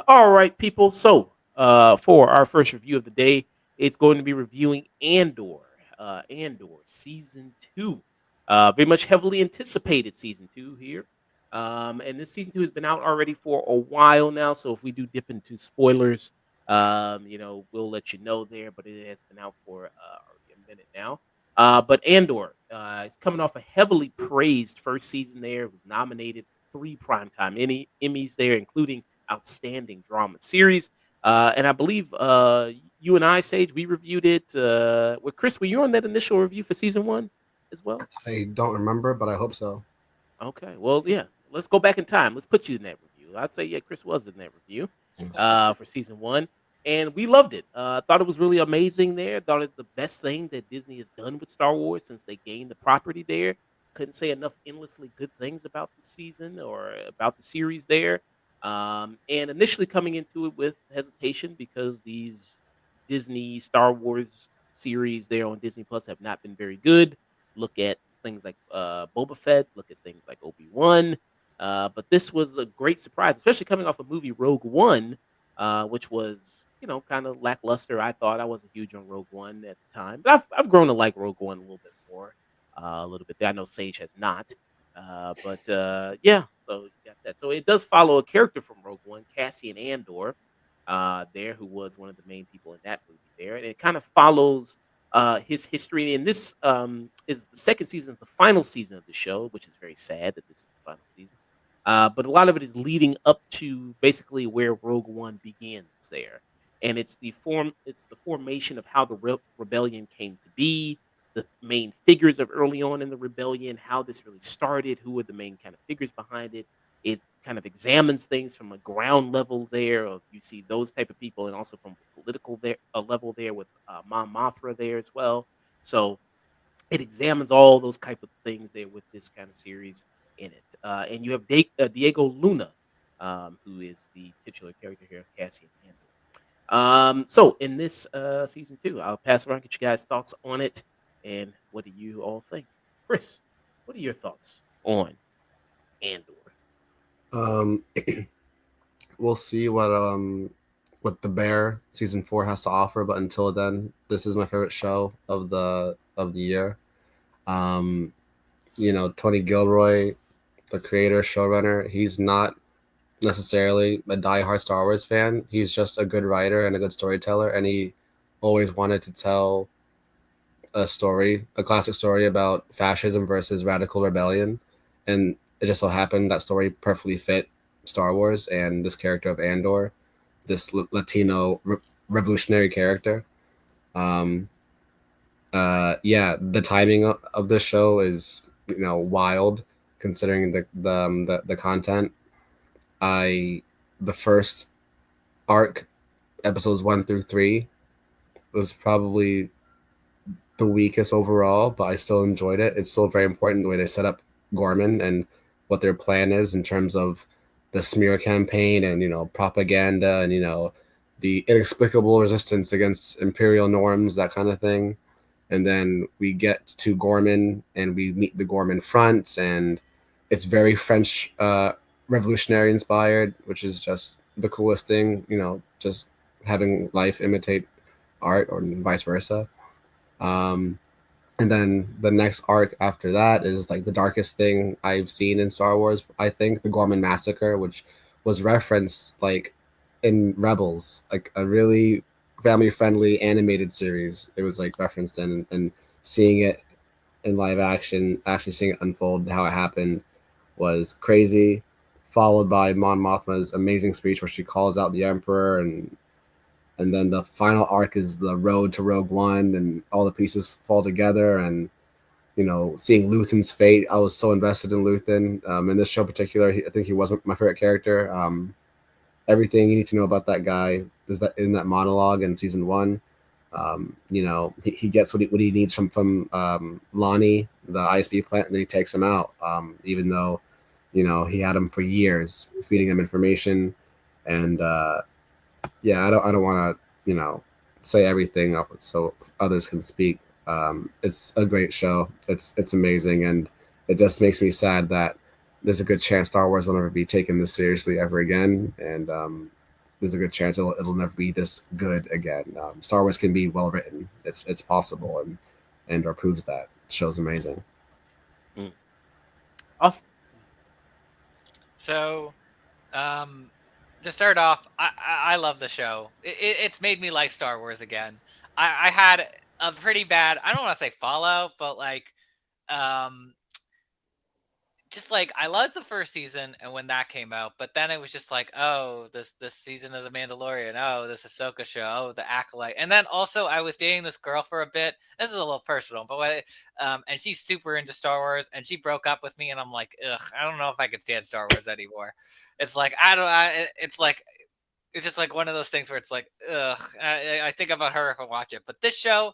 All right, people. So, for our first review of the day, it's going to be reviewing Andor season two. Very much heavily anticipated season two here. And this season two has been out already for a while now. So if we do dip into spoilers, we'll let you know there. But it has been out for already a minute now. But Andor is coming off a heavily praised first season. There it was nominated for 3 primetime Emmys there, including outstanding drama series. And I believe you and I, Sage, we reviewed it. With Chris, were you on that initial review for season one as well? I don't remember, but I hope so. Okay. Well, yeah. Let's go back in time. Let's put you in that review. I'd say, yeah, Chris was in that review for season one. And we loved it. Thought it was really amazing there. Thought it's the best thing that Disney has done with Star Wars since they gained the property there. Couldn't say enough endlessly good things about the season or about the series there. And initially coming into it with hesitation because these Disney Star Wars series there on Disney Plus have not been very good. Look at things like Boba Fett. Look at things like Obi-Wan. But this was a great surprise, especially coming off a movie Rogue One, which was kind of lackluster. I thought I wasn't huge on Rogue One at the time, but I've grown to like Rogue One a little bit more, a little bit there. I know Sage has not, but yeah. So you got that. So it does follow a character from Rogue One, Cassian Andor, there, who was one of the main people in that movie there, and it kind of follows his history. And this is the second season, the final season of the show, which is very sad that this is the final season. But a lot of it is leading up to basically where Rogue One begins there, and it's the formation of how the rebellion came to be, the main figures of early on in the rebellion, how this really started, who were the main kind of figures behind it. It kind of examines things from a ground level there of you see those type of people, and also from a political there a level there with Mon Mothra there as well. So it examines all those type of things there with this kind of series in it. And you have Diego Luna, who is the titular character here of Cassian Andor. So in this season two, I'll pass around, get you guys' thoughts on it, and what do you all think? Chris, what are your thoughts on Andor? Um, we'll see what the Bear season 4 has to offer, but until then, this is my favorite show of the year. Um, Tony Gilroy, the creator, showrunner, he's not necessarily a diehard Star Wars fan. He's just a good writer and a good storyteller, and he always wanted to tell a classic story about fascism versus radical rebellion, and it just so happened that story perfectly fit Star Wars and this character of Andor, this Latino revolutionary character. Um, yeah, the timing of this show is wild considering the content. I The first arc, episodes 1 through 3, was probably the weakest overall, but I still enjoyed it. It's still very important the way they set up Gorman and what their plan is in terms of the smear campaign and propaganda and the inexplicable resistance against imperial norms, that kind of thing. And then we get to Gorman and we meet the Gorman front, and it's very French revolutionary inspired, which is just the coolest thing. Just having life imitate art or vice versa. Um, and then the next arc after that is like the darkest thing I've seen in Star Wars. I think the Gorman Massacre, which was referenced like in Rebels, like a really family friendly animated series. It was like referenced in, and seeing it in live action, actually seeing it unfold, how it happened, was crazy. Followed by Mon Mothma's amazing speech where she calls out the Emperor, and then the final arc is the road to Rogue One, and all the pieces fall together. And seeing Luthen's fate, I was so invested in Luthen. In this show in particular, I think he was my favorite character. Everything you need to know about that guy is that in that monologue in season 1. He gets what he needs from Lonnie, the ISB plant, and then he takes him out. Even though he had him for years, feeding him information, And yeah, I don't want to say everything up so others can speak. It's a great show. It's amazing, and it just makes me sad that there's a good chance Star Wars will never be taken this seriously ever again, and there's a good chance it'll never be this good again. Star Wars can be well written. It's possible, and Andor proves that. The show's amazing. Mm. Awesome. So, um, to start off, I love the show. It's made me like Star Wars again. I had a pretty bad, I don't want to say fallout, but like, um, just like I loved the first season and when that came out, but then it was just like, oh, this season of The Mandalorian, oh, this Ahsoka show, oh, the Acolyte, and then also I was dating this girl for a bit. This is a little personal, but and she's super into Star Wars, and she broke up with me, and I'm like, ugh, I don't know if I can stand Star Wars anymore. It's like I don't, it's like it's just like one of those things where it's like, ugh, I think about her if I watch it, but this show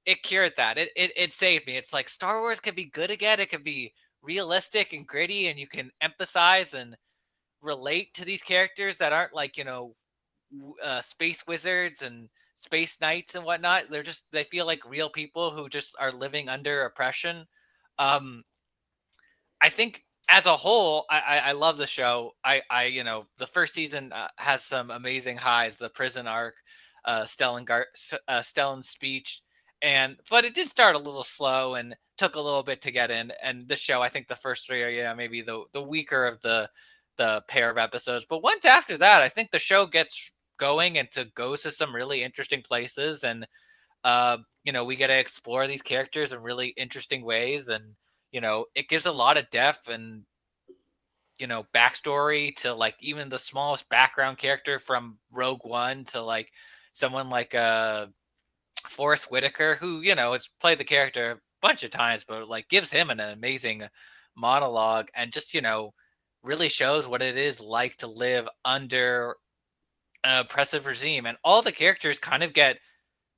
it cured that. It saved me. It's like Star Wars can be good again. It can be realistic and gritty, and you can empathize and relate to these characters that aren't like space wizards and space knights and whatnot. They feel like real people who just are living under oppression. Um, I think as a whole, I love the show. The first season has some amazing highs. The prison arc, Stellan's speech, but it did start a little slow and took a little bit to get in. And the show, I think the first three are maybe the weaker of the pair of episodes. But once after that, I think the show gets going and goes to some really interesting places and we get to explore these characters in really interesting ways, and it gives a lot of depth and backstory to like even the smallest background character from Rogue One to like someone like Forrest Whitaker, who has played the character a bunch of times, but like gives him an amazing monologue and just really shows what it is like to live under an oppressive regime, and all the characters kind of get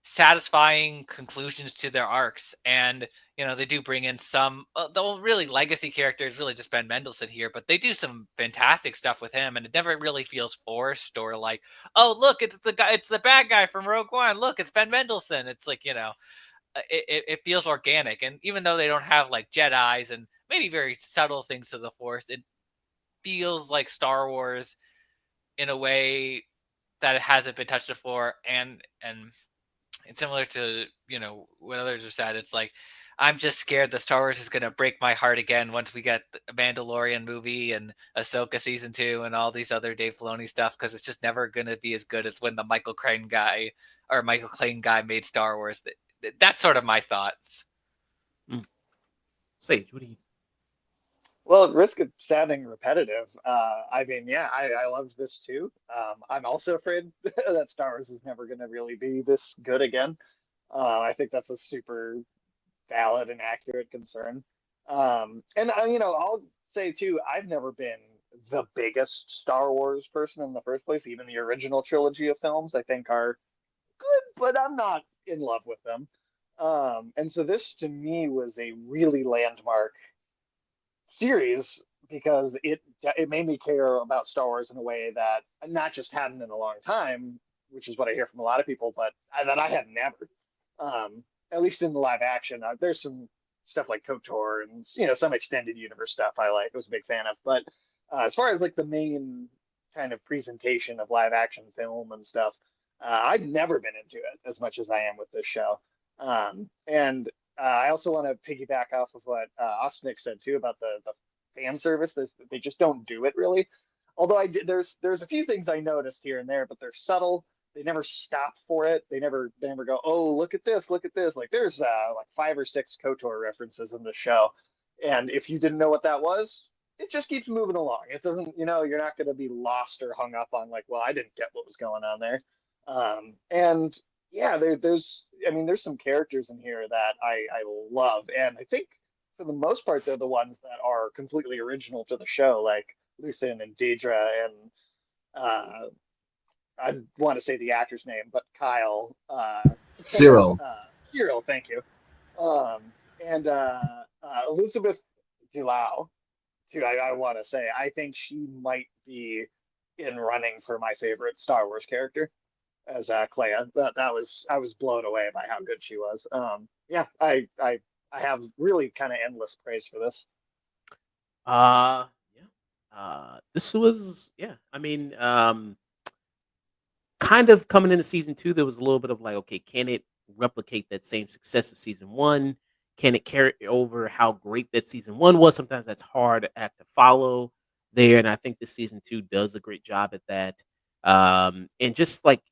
satisfying conclusions to their arcs. And they do bring in some the really legacy characters, really just Ben Mendelsohn here, but they do some fantastic stuff with him, and it never really feels forced or like, oh look, it's the bad guy from Rogue One, look, it's Ben Mendelsohn. It's like it feels organic, and even though they don't have like Jedis and maybe very subtle things to the Force, it feels like Star Wars in a way that it hasn't been touched before. And it's similar to what others have said. It's like I'm just scared that Star Wars is going to break my heart again once we get a Mandalorian movie and Ahsoka season 2 and all these other Dave Filoni stuff, because it's just never going to be as good as when the Michael Clayton guy made Star Wars. That's sort of my thoughts. Mm. Sage, what do you? Well, at risk of sounding repetitive, I mean, yeah, I loved this too. I'm also afraid that Star Wars is never going to really be this good again. I think that's a super valid and accurate concern. And I'll say too, I've never been the biggest Star Wars person in the first place. Even the original trilogy of films, I think, are good, but I'm not in love with them. And so this to me was a really landmark series because it made me care about Star Wars in a way that I not just hadn't in a long time, which is what I hear from a lot of people, but that I had never. At least in the live action, there's some stuff like KOTOR and some extended universe stuff I was a big fan of. But as far as like the main kind of presentation of live action film and stuff, I've never been into it as much as I am with this show. And I also want to piggyback off of what Osnick said too about the fan service. They just don't do it really. Although there's a few things I noticed here and there, but they're subtle. They never stop for it. They never go, oh, look at this, look at this. Like there's like 5 or 6 KOTOR references in the show, and if you didn't know what that was, it just keeps moving along. It doesn't, you're not going to be lost or hung up on like, well, I didn't get what was going on there. And yeah, I mean, there's some characters in here that I love, and I think for the most part they're the ones that are completely original to the show, like Luthen and Deidre and uh, I want to say the actor's name, but Kyle, Cyril. Cyril, thank you, and Elizabeth Dulau, too. I want to say I think she might be. in running for my favorite Star Wars character as Clea. That was I was blown away by how good she was. Yeah, I have really kind of endless praise for this. Yeah. This was yeah. I mean, kind of coming into season 2, there was a little bit of like, okay, can it replicate that same success as season 1? Can it carry over how great that season 1 was? Sometimes that's hard act to follow there, and I think this season 2 does a great job at that. And just like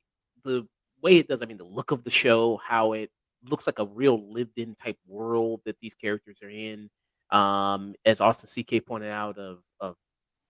the way it does, I mean, the look of the show, how it looks like a real lived-in type world that these characters are in. As Austin CK pointed out, of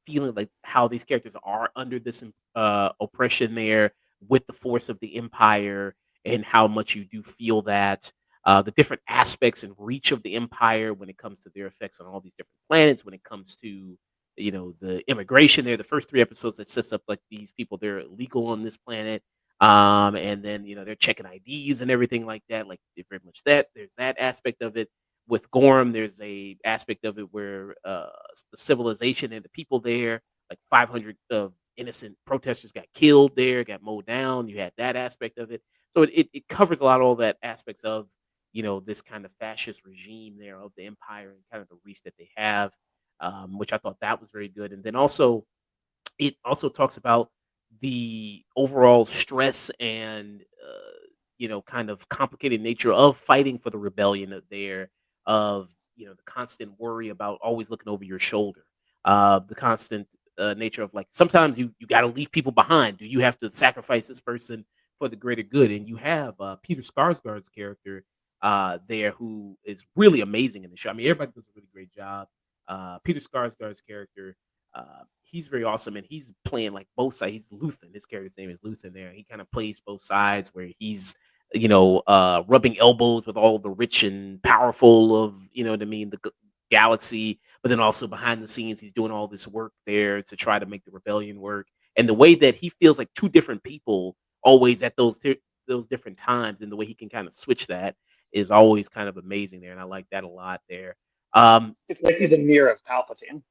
feeling like how these characters are under this oppression there with the force of the empire and how much you do feel that the different aspects and reach of the empire when it comes to their effects on all these different planets, when it comes to the immigration there, the first 3 episodes that sets up like these people, they're illegal on this planet, and then they're checking IDs and everything like that, like very much that there's that aspect of it. With Gorham, there's a aspect of it where the civilization and the people there, like 500 of innocent protesters got killed there, got mowed down. You had that aspect of it, so it covers a lot of all that aspects of this kind of fascist regime there of the empire and kind of the reach that they have, which I thought that was very good. And then also it also talks about the overall stress and kind of complicated nature of fighting for the rebellion of the constant worry about always looking over your shoulder, the constant nature of like sometimes you got to leave people behind. Do you have to sacrifice this person for the greater good? And you have Peter Skarsgård's character there who is really amazing in the show. I mean, everybody does a really great job. Peter Skarsgård's character, he's very awesome, and he's playing like both sides. He's Luthen. His character's name is Luthen. There, he kind of plays both sides, where he's rubbing elbows with all the rich and powerful of what I mean, the galaxy, but then also behind the scenes, he's doing all this work there to try to make the rebellion work. And the way that he feels like two different people always at those different times, and the way he can kind of switch that is always kind of amazing there, and I like that a lot there. It's like he's a mirror of Palpatine.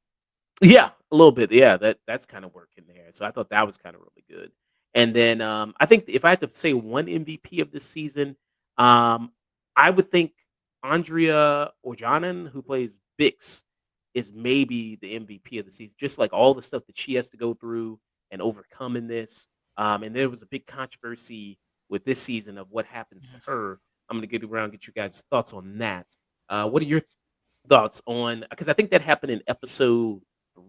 Yeah, a little bit. Yeah, that's kind of working there. So I thought that was kind of really good. And then I think if I had to say one MVP of this season, um, I would think Andrea Ojanen, who plays Bix, is maybe the MVP of the season. Just like all the stuff that she has to go through and overcome in this. And there was a big controversy with this season of what happens to her. I'm going to get around and get you guys' thoughts on that. What are your thoughts on? Because I think that happened in episode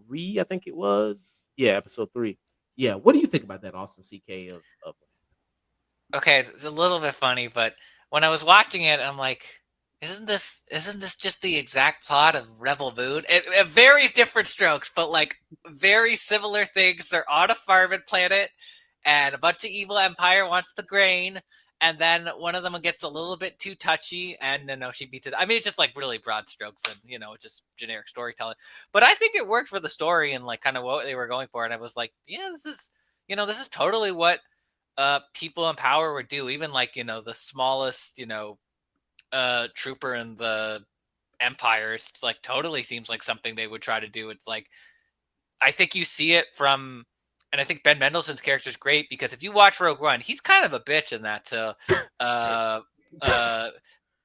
3, I think it was. Yeah, episode 3. Yeah, what do you think about that, Austin CK of Okay, it's a little bit funny, but when I was watching it, I'm like, isn't this just the exact plot of Rebel Moon? It varies different strokes, but like very similar things. They're on a farming planet, and a bunch of evil empire wants the grain, and then one of them gets a little bit too touchy, and no, she beats it. I mean, it's just like really broad strokes, and just generic storytelling. But I think it worked for the story and like kind of what they were going for, and I was like, yeah, this is totally what people in power would do. Even like the smallest trooper in the empire, it's like totally seems like something they would try to do. It's like I think you see it from, and I think Ben Mendelsohn's character is great because if you watch Rogue One, he's kind of a bitch in that to uh uh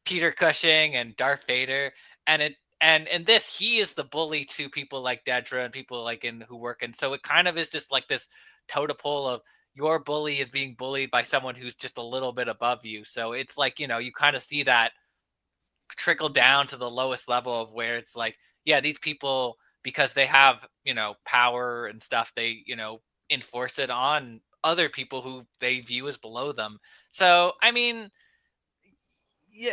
Peter Cushing and Darth Vader, and in this he is the bully to people like Dedra and people like in who work, and so it kind of is just like this toe to pole of your bully is being bullied by someone who's just a little bit above you. So it's like you kind of see that trickle down to the lowest level of where it's like, yeah, these people, because they have power and stuff, they enforce it on other people who they view as below them. So I mean, yeah,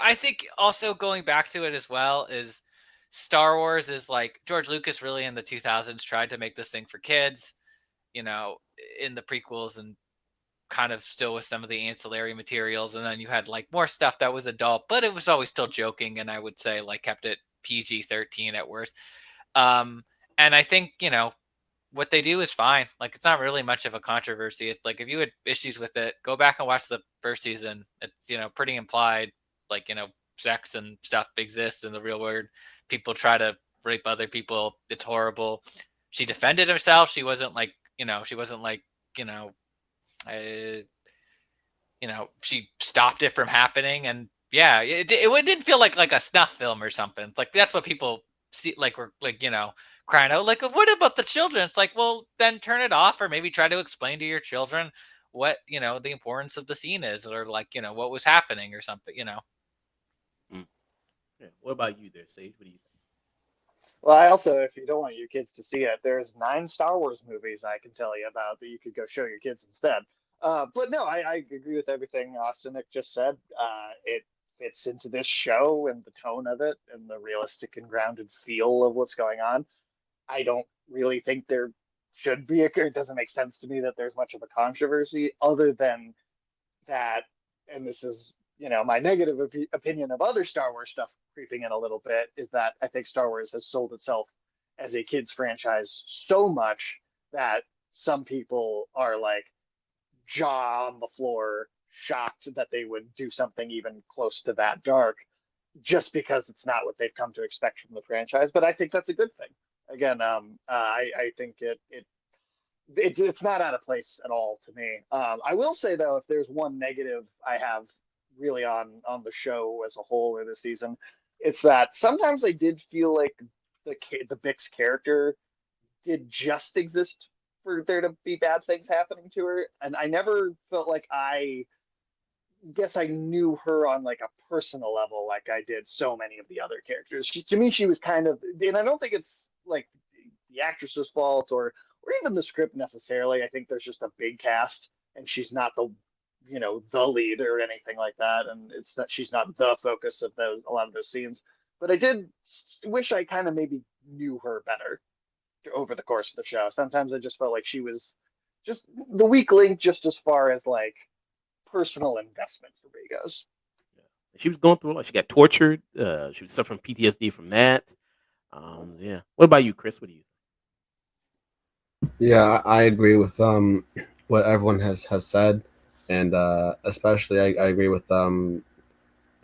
I think also going back to it as well is Star Wars is like George Lucas really in the 2000s tried to make this thing for kids, you know, in the prequels and kind of still with some of the ancillary materials. And then you had like more stuff that was adult, but it was always still joking. And I would say like kept it PG-13 at worst. Um, and I think, what they do is fine. Like it's not really much of a controversy. It's like if you had issues with it, go back and watch the first season. It's pretty implied, like sex and stuff exists in the real world. People try to rape other people. It's horrible. she defended herself. She wasn't like, she wasn't like, you know, uh, she stopped it from happening. And yeah, it didn't feel like a snuff film or something. Like that's what people see, like we're like, crying out like, what about the children? It's like, well, then turn it off, or maybe try to explain to your children what, the importance of the scene is, or like, what was happening or something. Mm. Yeah. What about you there, Sage? What do you think? Well, I also, if you don't want your kids to see it, there's 9 Star Wars movies I can tell you about that you could go show your kids instead. But no, I agree with everything Austinick just said. It fits into this show and the tone of it and the realistic and grounded feel of what's going on. I don't really think there should be it doesn't make sense to me that there's much of a controversy other than that, and this is, my negative opinion of other Star Wars stuff creeping in a little bit, is that I think Star Wars has sold itself as a kids franchise so much that some people are like jaw on the floor, shocked that they would do something even close to that dark, just because it's not what they've come to expect from the franchise. But I think that's a good thing. Again, I think it's not out of place at all to me. I will say though, if there's one negative I have really on the show as a whole or the season, it's that sometimes I did feel like the Bix character did just exist for there to be bad things happening to her, and I never felt like I guess I knew her on like a personal level like I did so many of the other characters. To me, she was kind of, and I don't think it's like the actress's fault or even the script necessarily. I think there's just a big cast, and she's not the lead or anything like that, and it's that she's not the focus of those a lot of those scenes. But I did wish I kind of maybe knew her better over the course of the show. Sometimes I just felt like she was just the weak link, just as far as like personal investment for me goes. Yeah. She was going through a lot. She got tortured. She was suffering PTSD from that. Yeah. What about you, Chris? What do you Yeah, I agree with what everyone has said, and especially I agree with the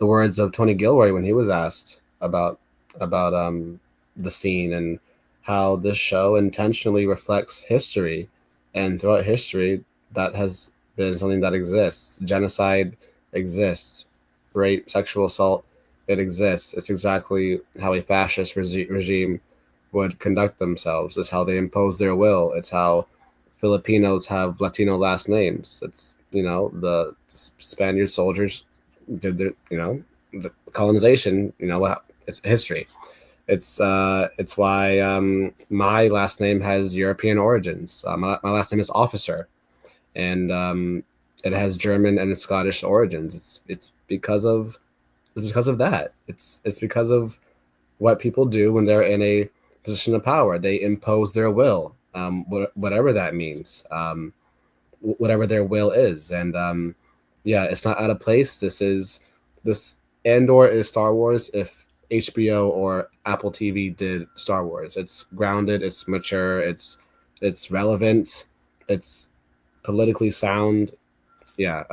words of Tony Gilroy when he was asked about the scene and how this show intentionally reflects history, and throughout history that has been something that exists. Genocide exists, rape, sexual assault, it exists. It's exactly how a fascist regime would conduct themselves. It's how they impose their will. It's how Filipinos have Latino last names. It's the Spaniard soldiers did their the colonization. It's history. It's why my last name has European origins. My last name is Officer, and it has German and Scottish origins. It's because of that. It's because of what people do when they're in a position of power. They impose their will, whatever that means, whatever their will is, and yeah, it's not out of place. This Andor is Star Wars if HBO or Apple TV did Star Wars. It's grounded, it's mature, it's relevant, it's politically sound. Yeah,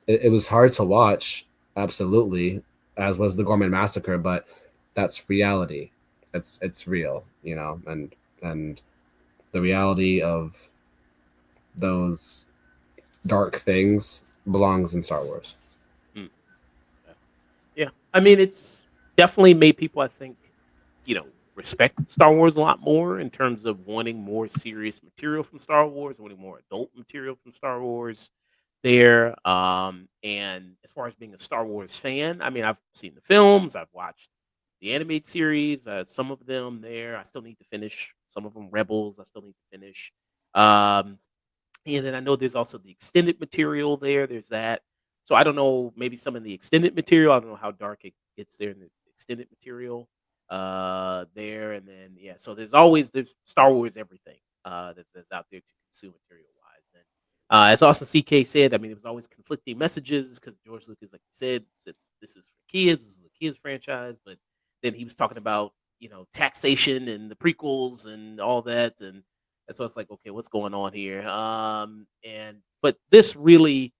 it was hard to watch, absolutely, as was the Gorman Massacre, but that's reality. It's real, and the reality of those dark things belongs in Star Wars. think? Yeah. Yeah. I mean, it's definitely made people, I think, respect Star Wars a lot more in terms of wanting more serious material from Star Wars, wanting more adult material from Star Wars there. And as far as being a Star Wars fan, I mean, I've seen the films, I've watched the animated series, some of them there. I still need to finish some of them. Rebels, I still need to finish. Um, and then I know there's also the extended material there. There's that. So I don't know, maybe some of the extended material. I don't know how dark it gets there in the extended material there. And then yeah, so there's Star Wars everything that's out there to consume material wise. And as Austin CK said, I mean, it was always conflicting messages because George Lucas, like you said this is for kids, this is a kids franchise, but then he was talking about taxation and the prequels and all that, and so it's like, okay, what's going on here? And but this really,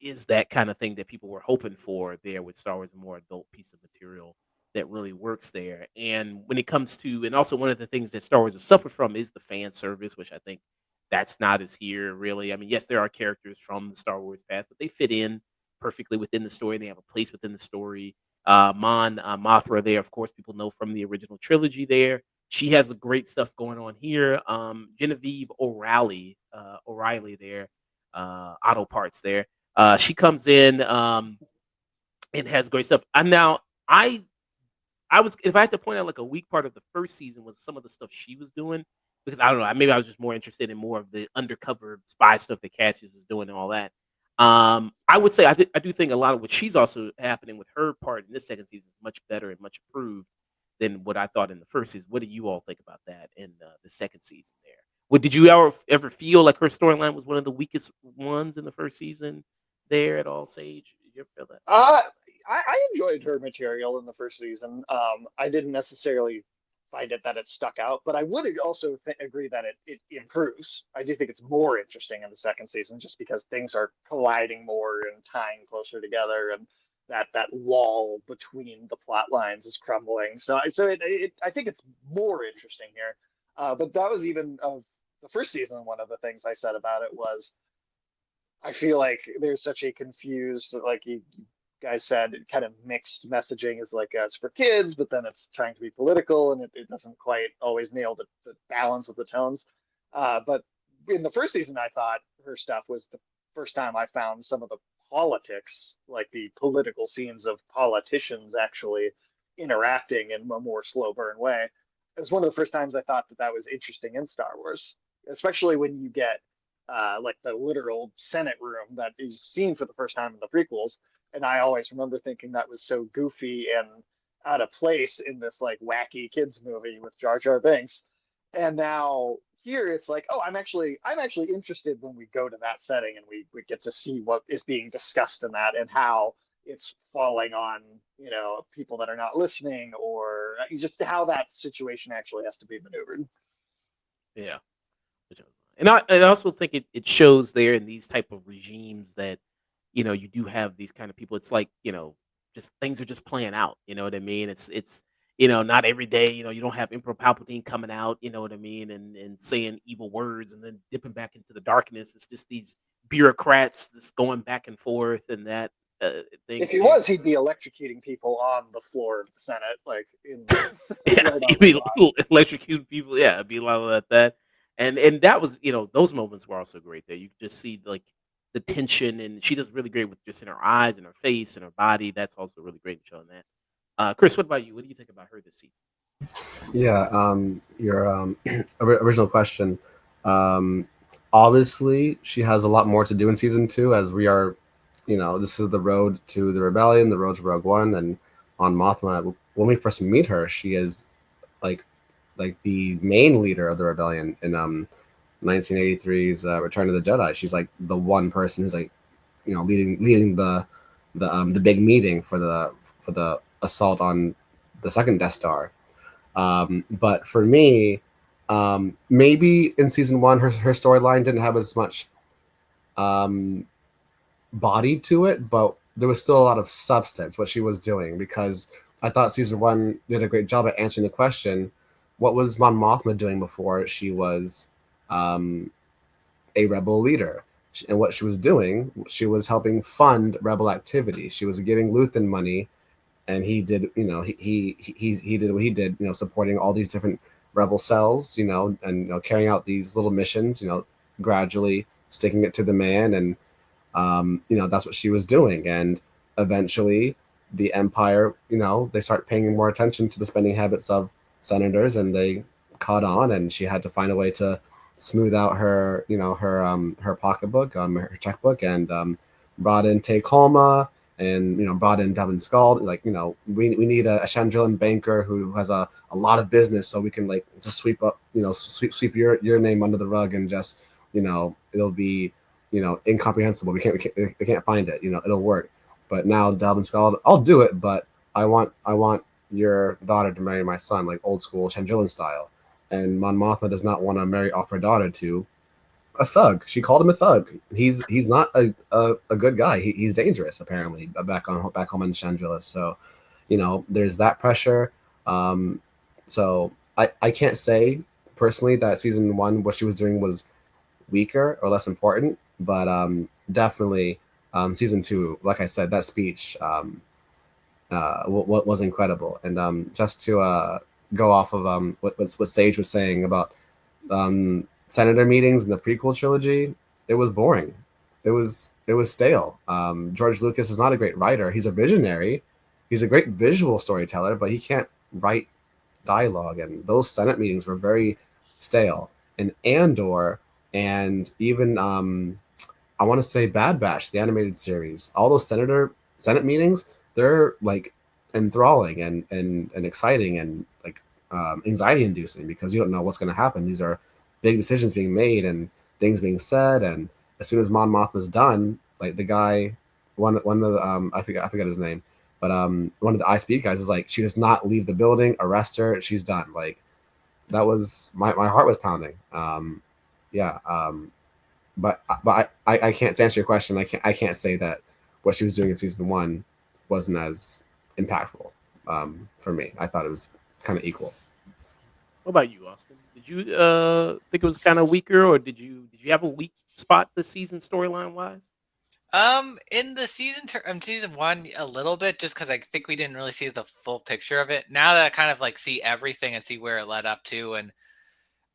is that kind of thing that people were hoping for there with Star Wars, a more adult piece of material that really works there. And when it comes to, and also one of the things that Star Wars has suffered from is the fan service, which I think that's not as here really. I mean, yes, there are characters from the Star Wars past, but they fit in perfectly within the story. They have a place within the story. Mothra there, of course, people know from the original trilogy there. She has a great stuff going on here. Genevieve O'Reilly there, auto parts there. She comes in and has great stuff. And now I I was, if I had to point out like a weak part of the first season was some of the stuff she was doing, because I don't know, maybe I was just more interested in more of the undercover spy stuff that Cassius was doing and all that. I would say I do think a lot of what she's also happening with her part in this second season is much better and much improved than what I thought in the first season. What do you all think about that in the second season there? What did you ever feel like her storyline was one of the weakest ones in the first season there at all, Sage? Did you ever feel that? I enjoyed her material in the first season. I didn't necessarily find it that it stuck out, but I would also agree that it improves. I do think it's more interesting in the second season just because things are colliding more and tying closer together, and that wall between the plot lines is crumbling. I think it's more interesting here. But that was even of the first season. One of the things I said about it was I feel like there's such a confused, like you guys said, kind of mixed messaging is like it's for kids, but then it's trying to be political, and it doesn't quite always nail the balance of the tones. But in the first season, I thought her stuff was the first time I found some of the politics, like the political scenes of politicians actually interacting in a more slow burn way. It was one of the first times I thought that was interesting in Star Wars, especially when you get like the literal Senate room that is seen for the first time in the prequels. And I always remember thinking that was so goofy and out of place in this like wacky kids movie with Jar Jar Binks. And now here it's like, oh, I'm actually interested when we go to that setting and we get to see what is being discussed in that and how it's falling on, people that are not listening, or just how that situation actually has to be maneuvered. Yeah. And I also think it shows there in these type of regimes that you do have these kind of people. It's like just things are just playing out. You know what I mean? It's not every day. You don't have Emperor Palpatine coming out. You know what I mean? And saying evil words and then dipping back into the darkness. It's just these bureaucrats just going back and forth and that If thing he there. was, he'd be electrocuting people on the floor of the Senate, like in Yeah, right on you'd the be spot. electrocute people. Yeah, it'd be a lot like that. And that was, those moments were also great there. You could just see like the tension, and she does really great with just in her eyes and her face and her body. That's also really great in showing that. Chris, what about you? What do you think about her this season? Yeah, your original question. Um, Obviously, she has a lot more to do in season two, as we are, this is the road to the rebellion, the road to Rogue One, and on Mothma. When we first meet her, she is like the main leader of the rebellion in 1983's Return of the Jedi. She's like the one person who's like leading the big meeting for the assault on the second Death Star. But for me, maybe in season one, her storyline didn't have as much um, body to it, but there was still a lot of substance what she was doing, because I thought season one did a great job at answering the question: what was Mon Mothma doing before she was um, a rebel leader? And what she was doing, she was helping fund rebel activity. She was giving Luthen money, and he did, he did what he did, supporting all these different rebel cells, and carrying out these little missions, gradually sticking it to the man, and that's what she was doing. And eventually the empire, they start paying more attention to the spending habits of senators, and they caught on, and she had to find a way to smooth out her, her pocketbook, her checkbook, and brought in Take Homa, and brought in Devin Scald. Like, we need a Chandrilan banker who has a lot of business, so we can like just sweep up, sweep your name under the rug, and just it'll be incomprehensible. They can't find it. It'll work. But now Delvin Scald, I'll do it, but I want your daughter to marry my son, like old school Chandrilan style. And Mon Mothma does not want to marry off her daughter to a thug. She called him a thug. He's not a good guy. He's dangerous apparently back home in Chandrila. So there's that pressure. Um, so I can't say personally that season one what she was doing was weaker or less important, but definitely season two, like I said, that speech was incredible. And just to go off of what Sage was saying about senator meetings in the prequel trilogy, it was boring. It was stale. George Lucas is not a great writer. He's a visionary. He's a great visual storyteller, but he can't write dialogue. And those Senate meetings were very stale. And Andor, and even I want to say Bad Batch, the animated series, all those Senate meetings, they're like enthralling and exciting and like anxiety inducing because you don't know what's going to happen. These are big decisions being made and things being said. And as soon as Mon Mothma's done, like the guy, one of the I forgot his name, but one of the I Speak guys is like, she does not leave the building. Arrest her. She's done. Like that was my heart was pounding. Yeah. But I can't, to answer your question. I can't say that what she was doing in season one wasn't as impactful for me. I thought it was kind of equal. What about you, Austin? Did you think it was kind of weaker, or did you have a weak spot this season storyline wise? In the season one, a little bit, just because I think we didn't really see the full picture of it. Now that I kind of like see everything and see where it led up to, and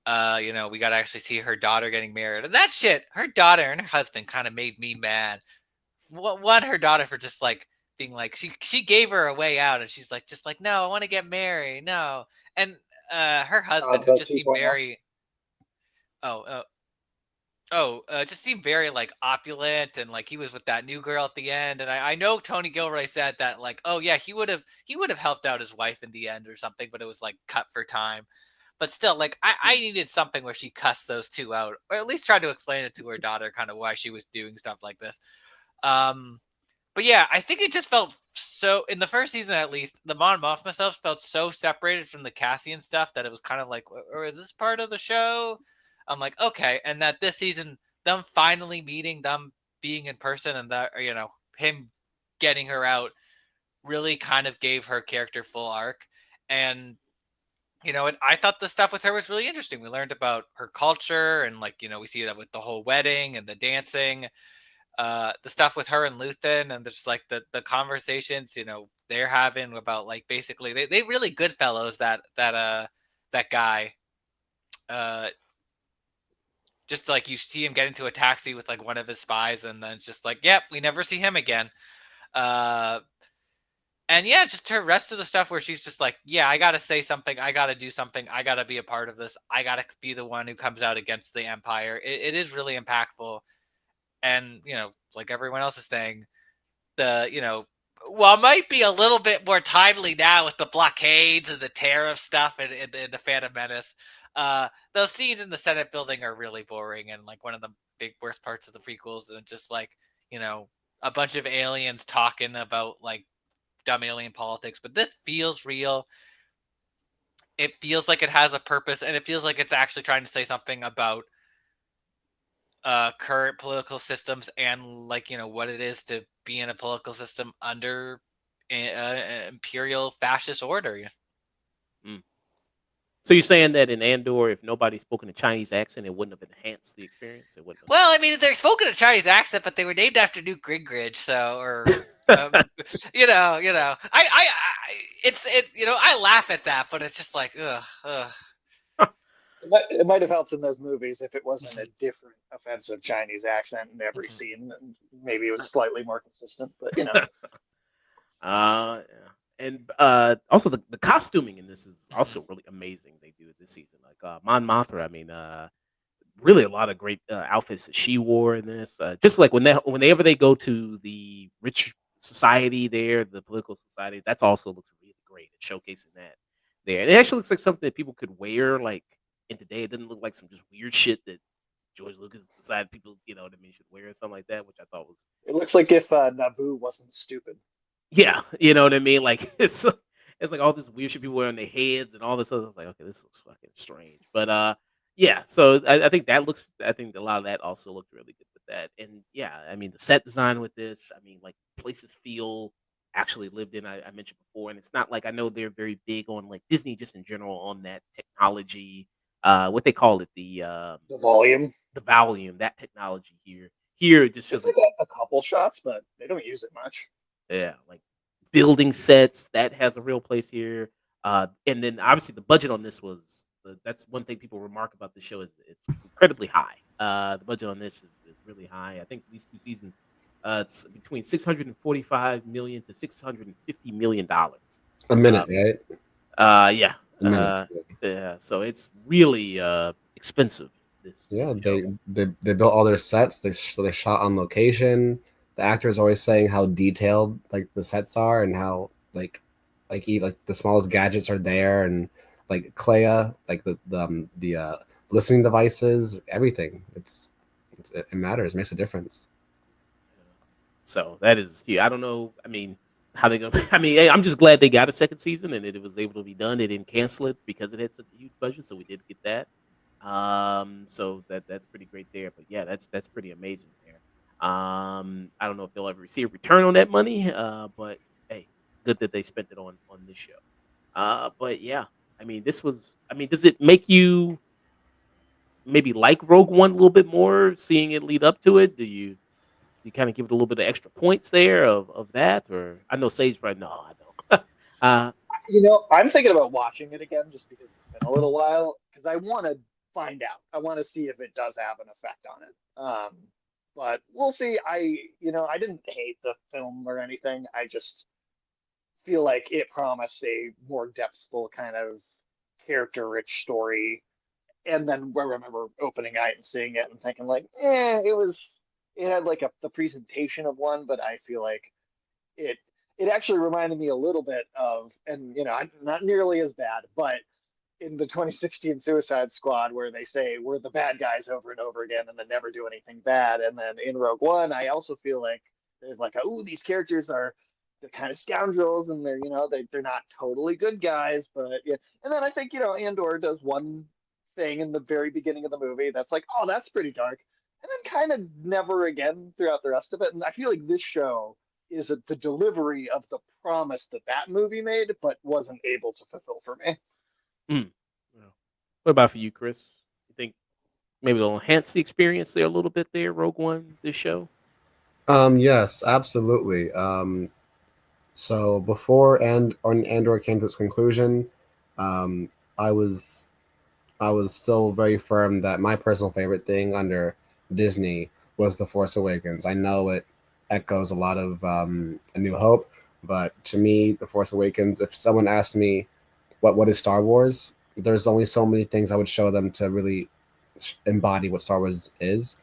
we got to actually see her daughter getting married. And that shit, her daughter and her husband kind of made me mad. One, her daughter for just like being like she gave her a way out, and she's like just like no, I want to get married, no, and her husband who The just seemed 2.0. very oh just seemed very like opulent and like he was with that new girl at the end. And I know Tony Gilroy said that like, oh yeah, he would have helped out his wife in the end or something, but it was like cut for time. But still, like I needed something where she cussed those two out, or at least tried to explain it to her daughter, kind of why she was doing stuff like this. Um, but yeah, I think it just felt so in the first season at least, the Mon Mothma stuff felt so separated from the Cassian stuff that it was kind of like, or is this part of the show? I'm like, okay, and that this season, them finally meeting, them being in person, and that him getting her out really kind of gave her character full arc. And and I thought the stuff with her was really interesting. We learned about her culture, and like we see that with the whole wedding and the dancing, the stuff with her and Luthen, and just like the conversations they're having about like basically they really good fellows that guy, uh just like you see him get into a taxi with like one of his spies, and then it's just like, yep, we never see him again. uh and yeah, just her rest of the stuff where she's just like, yeah, I gotta say something, I gotta do something, I gotta be a part of this, I gotta be the one who comes out against the Empire. It is really impactful. And like everyone else is saying, the well, it might be a little bit more timely now with the blockades and the tariff stuff and the Phantom Menace. Those scenes in the Senate building are really boring, and like one of the big worst parts of the prequels, and just like you know a bunch of aliens talking about like dumb alien politics. But this feels real. It feels like it has a purpose, and it feels like it's actually trying to say something about current political systems, and like what it is to be in a political system under imperial fascist order. Mm. So you're saying that in Andor, if nobody spoke in a Chinese accent, it wouldn't have enhanced the experience. It wouldn't Well, I mean, they're spoken a Chinese accent, but they were named after Newt Gingrich, so or have. I laugh at that, but it's just like, ugh, ugh. It might have helped in those movies if it wasn't a different offensive Chinese accent in every scene, and maybe it was slightly more consistent. But Yeah. And also the costuming in this is Mhm. also really amazing. They do it this season, like Mon Mothra. I mean, really a lot of great outfits that she wore in this. Just like whenever they go to the rich society there, the political society, that's also looks really great at showcasing that there. And it actually looks like something that people could wear like in today. It doesn't look like some just weird shit that George Lucas decided people, what I mean, should wear or something like that, which I thought was it looks like if Naboo wasn't stupid. yeah, you know what I mean. Like it's like all this weird shit people wear on their heads and all this other. I was like, okay, this looks fucking strange. But yeah. So I think that looks. I think a lot of that also looked really good with that. And yeah, I mean the set design with this. I mean like places feel actually lived in. I mentioned before, and it's not like I know they're very big on like Disney just in general on that technology. What they call it, The volume. the volume, that technology here. Here it just There's feels like like a couple shots, but they don't use it much. yeah, like building sets that has a real place here. And then obviously the budget on this was that's one thing people remark about the show is it's incredibly high. The budget on this is really high. I think these 2 seasons, it's between 645 million to $650 million. A Uh, minute, right? yeah, A minute. yeah. So it's really expensive. This Yeah, show. they built all their sets. They shot on location. The actors always saying how detailed like the sets are and how like the smallest gadgets are there and like Clea, like the listening devices, everything. It matters, makes a difference. So that is huge. I don't know. I mean, how they gonna? I mean, hey, I'm just glad they got a second season and that it was able to be done. They didn't cancel it because it had such a huge budget, so we did get that. So that's pretty great there. But yeah, that's pretty amazing there. I don't know if they'll ever see a return on that money. But hey, good that they spent it on this show. But yeah, I mean, this was. I mean, does it make you maybe like Rogue One a little bit more, seeing it lead up to it? Do you kind of give it a little bit of extra points there of that, or I know Sage probably no, I don't. uh, I'm thinking about watching it again just because it's been a little while because I want to find out. I want to see if it does have an effect on it. But we'll see. I didn't hate the film or anything. I just feel like it promised a more depthful kind of character-rich story. And then I remember opening night and seeing it and thinking like, it had like the presentation of one, but I feel like it it actually reminded me a little bit of, and not nearly as bad, but in the 2016 Suicide Squad, where they say we're the bad guys over and over again and then never do anything bad. And then in Rogue One, I also feel like there's like, oh, these characters are they're kind of scoundrels and they're not totally good guys, but yeah. And then I think Andor does one thing in the very beginning of the movie that's like, oh, that's pretty dark, and then kind of never again throughout the rest of it. And I feel like this show is the delivery of the promise that movie made, but wasn't able to fulfill for me. mm, yeah. What about for you, Chris? You think maybe it'll enhance the experience there a little bit there, Rogue One, this show? Yes, absolutely. So before Andor came to its conclusion, um, I was I was still very firm that my personal favorite thing under Disney was The Force Awakens. I know it echoes a lot of A New Hope, but to me, The Force Awakens. If someone asked me what is Star Wars, there's only so many things I would show them to really embody what Star Wars is.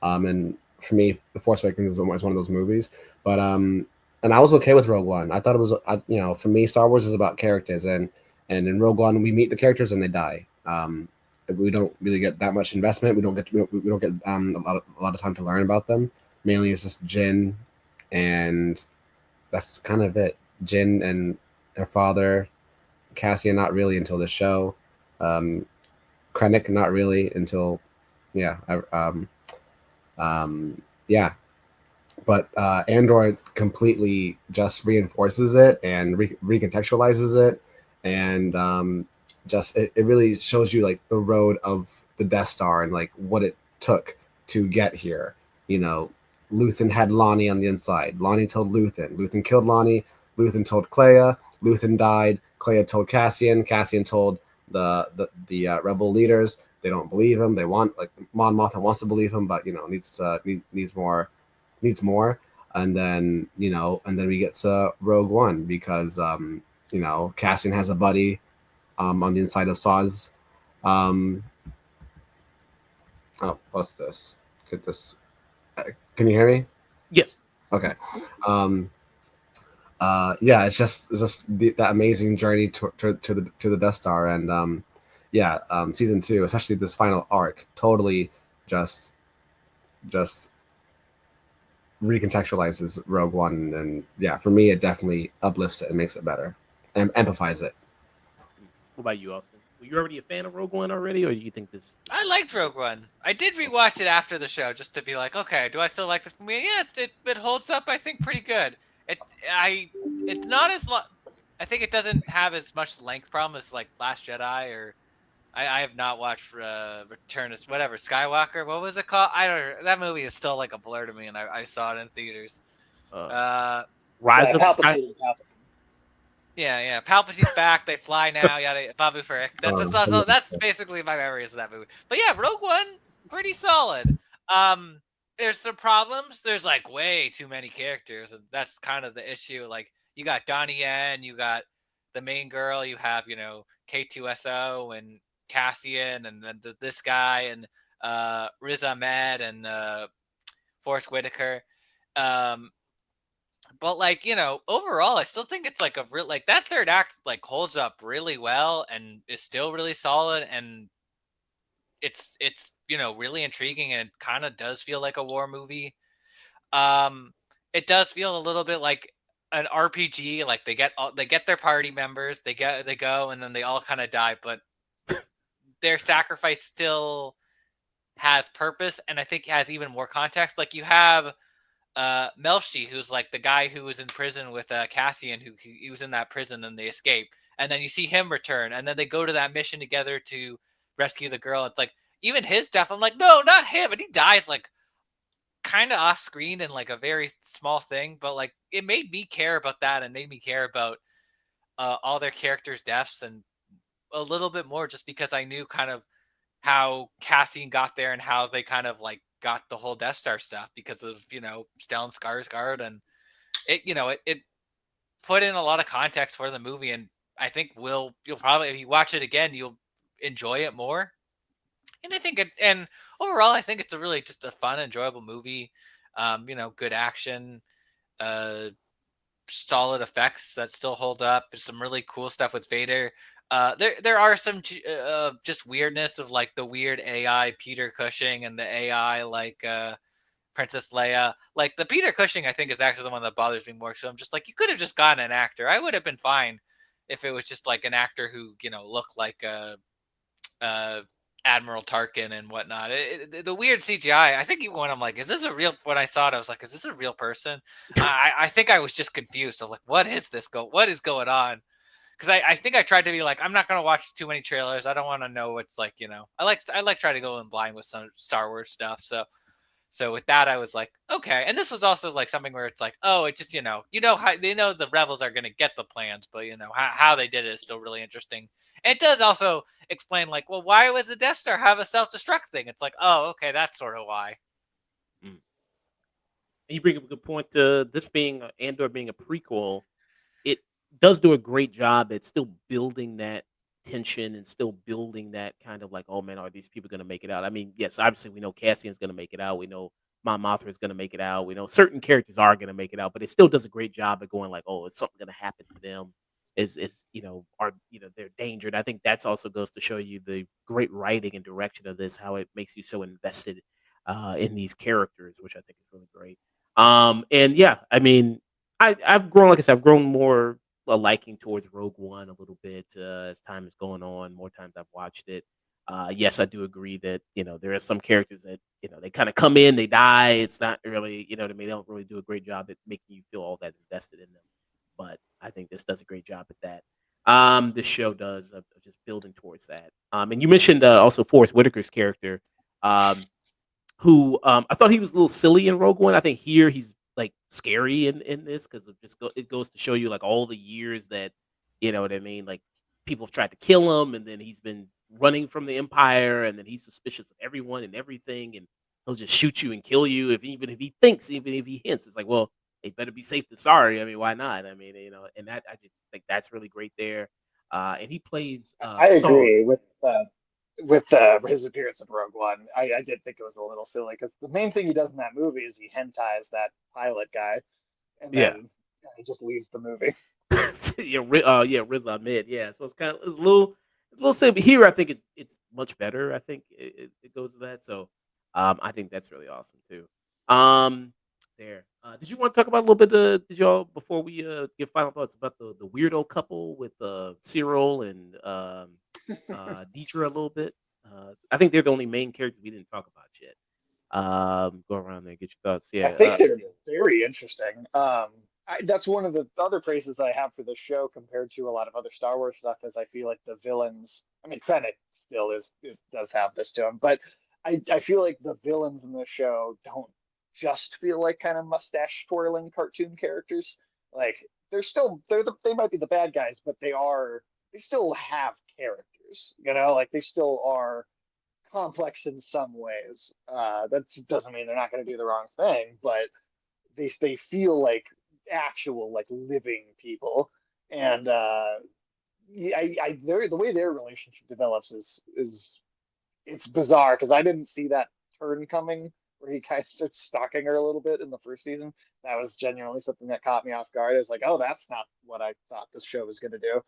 And for me, The Force Awakens is one of those movies. But and I was okay with Rogue One. I thought it was, for me, Star Wars is about characters, and in Rogue One, we meet the characters and they die. We don't really get that much investment. We don't get a lot of time to learn about them. Mainly, it's just Jin, and that's kind of it. Jin and her father, Cassian, not really until the show. Um, Krennic, not really until, yeah, yeah. But Andor completely just reinforces it and recontextualizes it, and just it really shows you like the road of the Death Star and like what it took to get here. You know, Luthen had Lonnie on the inside. Lonnie told Luthen. Luthen killed Lonnie. Luthen told Clea. Luthen died. Clea told Cassian. Cassian told the rebel leaders. They don't believe him. They want like Mon Mothma wants to believe him, but needs more. And then we get to Rogue One because Cassian has a buddy on the inside of Saw's. Oh, what's this? Get this. Can you hear me? Yes. Okay. Um, yeah, it's just that amazing journey to the Death Star, and season 2, especially this final arc, totally just recontextualizes Rogue One, and yeah, for me, it definitely uplifts it and makes it better and amplifies it. What about you, Austin? Were you already a fan of Rogue One already, or do you think this? I liked Rogue One. I did rewatch it after the show just to be like, okay, do I still like this movie? Yes, it holds up, I think, pretty good. It I it's not as long. I think it doesn't have as much length problem as like Last Jedi or I have not watched Return of whatever Skywalker. What was it called? I don't. That movie is still like a blur to me, and I saw it in theaters. Uh, Uh, Rise Yeah, of the Sky. Palpatine. Palpatine. yeah, yeah. Palpatine's back. They fly now. Yada. Babu Frick. That's basically my memories of that movie. But yeah, Rogue One, pretty solid. Um, there's some problems. There's like way too many characters, and that's kind of the issue. Like you got Donnie Yen, you got the main girl, you have K2SO and Cassian, and then this guy and Riz Ahmed and Forrest Whitaker. Um, but like overall I still think it's like a real like that third act like holds up really well and is still really solid, and it's really intriguing, and it kind of does feel like a war movie. um it does feel a little bit like an RPG, like they get their party members, they go and then they all kind of die, but their sacrifice still has purpose, and I think has even more context. Like you have Melshi, who's like the guy who was in prison with Cassian, who he was in that prison and they escape, and then you see him return, and then they go to that mission together to rescue the girl. It's like even his death, I'm like, no, not him, and he dies like kind of off screen in like a very small thing, but like it made me care about that and made me care about all their characters' deaths and a little bit more, just because I knew kind of how Cassian got there and how they kind of like got the whole Death Star stuff because of Stellan Skarsgård, and it put in a lot of context for the movie, and I think you'll probably, if you watch it again, you'll enjoy it more. And I think and overall I think it's a really just a fun, enjoyable movie. Good action, uh solid effects that still hold up. There's some really cool stuff with Vader. There are some just weirdness of like the weird AI Peter Cushing and the AI like Princess Leia. Like the Peter Cushing, I think is actually the one that bothers me more. So I'm just like, you could have just gotten an actor. I would have been fine if it was just like an actor who looked like uh, Admiral Tarkin and whatnot. The weird CGI. I think when I'm like, is this a real? When I saw it, I was like, is this a real person? I think I was just confused. I'm like, what is this? What is going on? Because I think I tried to be like, I'm not gonna watch too many trailers. I don't want to know what's like. I like try to go in blind with some Star Wars stuff. So with that, I was like, okay. And this was also like something where it's like, oh, it just how they know the rebels are gonna get the plans, but how they did it is still really interesting. It does also explain like, well, why was the Death Star have a self destruct thing? It's like, oh, okay, that's sort of why. Mm. And you bring up a good point. This being Andor being a prequel, it does do a great job at still building that tension and still building that kind of like, oh man, are these people going to make it out? I mean, yes, obviously we know Cassian's going to make it out. We know Mon Mothra is going to make it out. We know certain characters are going to make it out, but it still does a great job at going like, oh, is something going to happen to them? Is are they're endangered? I think that's also goes to show you the great writing and direction of this, how it makes you so invested in these characters, which I think is really great. And yeah, I mean, I've grown, like I said, I've grown more liking towards Rogue One a little bit as time is going on. More times I've watched it. Yes, I do agree that there are some characters that they kind of come in, they die. It's not really what I mean. They don't really do a great job at making you feel all that invested in them. But I think this does a great job at that. This show does of just building towards that. And you mentioned also Forrest Whitaker's character. Um, who I thought he was a little silly in Rogue One. I think here he's like scary in this because it goes to show you like all the years that what I mean. Like people have tried to kill him, and then he's been running from the Empire, and then he's suspicious of everyone and everything, and he'll just shoot you and kill you if even if he thinks, even if he hints. It's like, well, they better be safe than sorry. I mean, why not? I mean, and that I just think that's really great there. And he plays I Saw. agree with his appearance in Rogue One. I did think it was a little silly because the main thing he does in that movie is he hentais that pilot guy, and Yeah. then he just leaves the movie. Yeah, yeah, Riz Ahmed. Yeah, so it's a little same. Here, I think it's much better. I think it goes to that. So, I think that's really awesome too. Um, there. Did you want to talk about a little bit? Did y'all before we give final thoughts about the weirdo couple with Cyril and Deidre a little bit? I think they're the only main characters we didn't talk about yet. Go around there, get your thoughts. I Yeah. think they're very interesting. that's one of the other praises I have for this show compared to a lot of other Star Wars stuff. Is I feel like the villains. I mean, Krennic still is does have this to him, but I feel like the villains in this show don't just feel like kind of mustache twirling cartoon characters. Like they might be the bad guys, but they still have characters. You know, like they still are complex in some ways. That doesn't mean they're not going to do the wrong thing, but they feel like actual like living people. And the way their relationship develops is it's bizarre because I didn't see that turn coming where he kind of starts stalking her a little bit in the first season. That was genuinely something that caught me off guard. It's like, oh, that's not what I thought this show was going to do.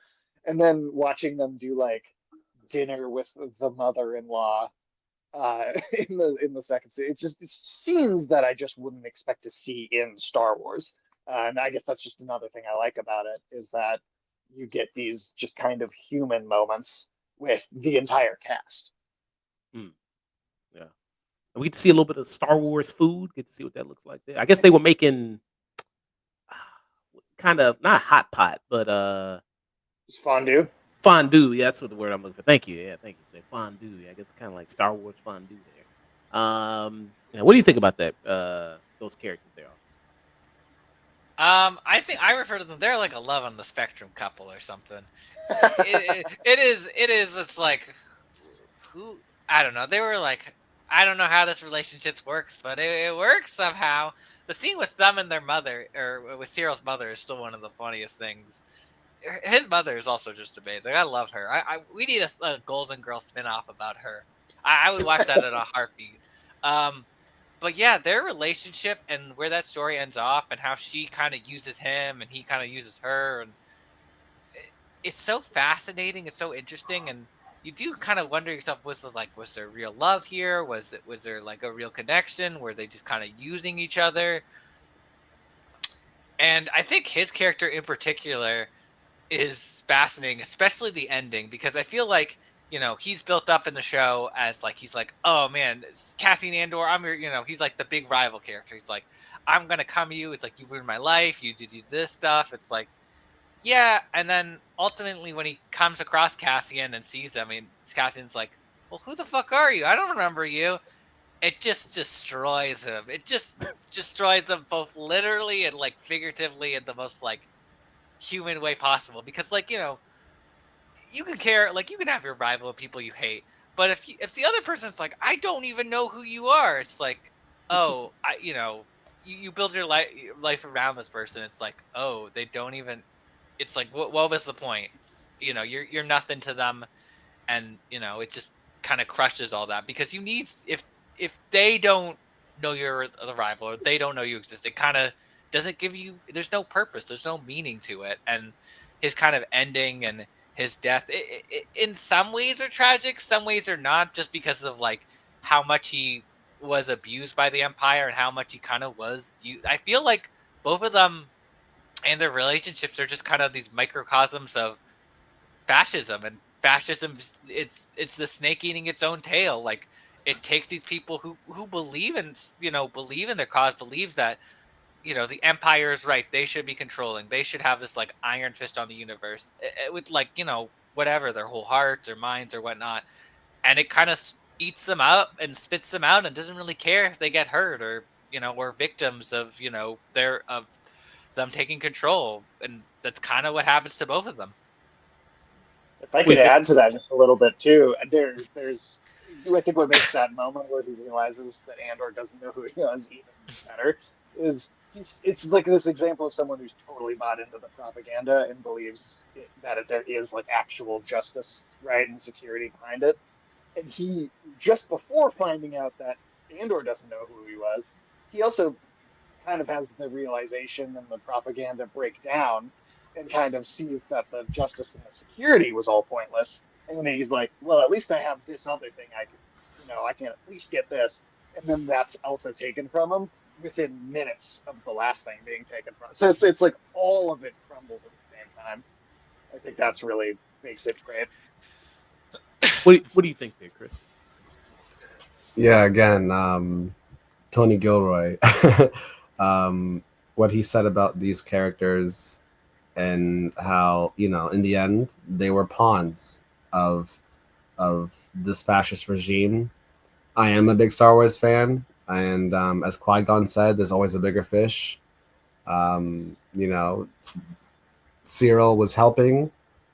And then watching them do like dinner with the mother-in-law uh, in the second season. It's scenes that I just wouldn't expect to see in Star Wars. And I guess that's just another thing I like about it is that you get these just kind of human moments with the entire cast. Mm, yeah. And we get to see a little bit of Star Wars food. Get to see what that looks like there. I guess they were making kind of not hot pot, but It's fondue. fondue. Yeah, that's what the word I'm looking for. Thank you. Yeah, thank you. Say fondue. Yeah, I guess kind of like Star Wars fondue there. Yeah, what do you think about that? Those characters there, also. I think I refer to them. They're like a love on the spectrum couple or something. It is. It's like who I don't know. They were like I don't know how this relationship works, but it works somehow. The scene with them and their mother, or with Cyril's mother, is still one of the funniest things. His mother is also just amazing. I love her. We need a Golden Girl spinoff about her. I would watch that in a heartbeat. But yeah, their relationship and where that story ends off, and how she kind of uses him and he kind of uses her, and it's so fascinating. It's so interesting, and you do kind of wonder yourself: was there real love here? Was there like a real connection? Were they just kind of using each other? And I think his character in particular is fascinating, especially the ending, because I feel like he's built up in the show as like he's like, oh man, Cassian Andor, I'm your, he's like the big rival character. He's like, I'm gonna come to you. It's like you ruined my life. You did this stuff. It's like, yeah, and then ultimately when he comes across Cassian and sees him, I mean, Cassian's like, well, who the fuck are you? I don't remember you. It just destroys him. It just destroys him both literally and like figuratively in the most like human way possible, because like you can care, like you can have your rival and people you hate, but if the other person's like, I don't even know who you are, it's like, oh, you build your life around this person, it's like, oh, they don't even, it's like what was the point, you're nothing to them, and it just kind of crushes all that, because you need, if they don't know you're the rival, or they don't know you exist, it kind of doesn't give you, there's no purpose, there's no meaning to it. And his kind of ending and his death, in some ways are tragic, some ways are not, just because of like how much he was abused by the Empire and how much he kind of was I feel like both of them and their relationships are just kind of these microcosms of fascism, and fascism, it's the snake eating its own tail. Like, it takes these people who believe in, believe in their cause, believe that the empire is right, they should be controlling, they should have this like iron fist on the universe, with like whatever, their whole hearts, their minds, or whatnot, and it kind of eats them out and spits them out and doesn't really care if they get hurt, or or victims of their of them taking control. And that's kind of what happens to both of them. If I What do could you think? add to that just a little bit too, there's I think what makes that moment where he realizes that Andor doesn't know who he is even better is it's like this example of someone who's totally bought into the propaganda and believes that there is like actual justice, right, and security behind it. And he, just before finding out that Andor doesn't know who he was, he also kind of has the realization and the propaganda break down and kind of sees that the justice and the security was all pointless. And then he's like, well, at least I have this other thing I can, I can at least get this. And then that's also taken from him within minutes of the last thing being taken from him. So it's like all of it crumbles at the same time. I think that's really makes it great. What do you think there, Chris? Yeah, again, Tony Gilroy. um, what he said about these characters and how, in the end they were pawns of this fascist regime. I am a big Star Wars fan, and as Qui-Gon said, there's always a bigger fish. You know, Cyril was helping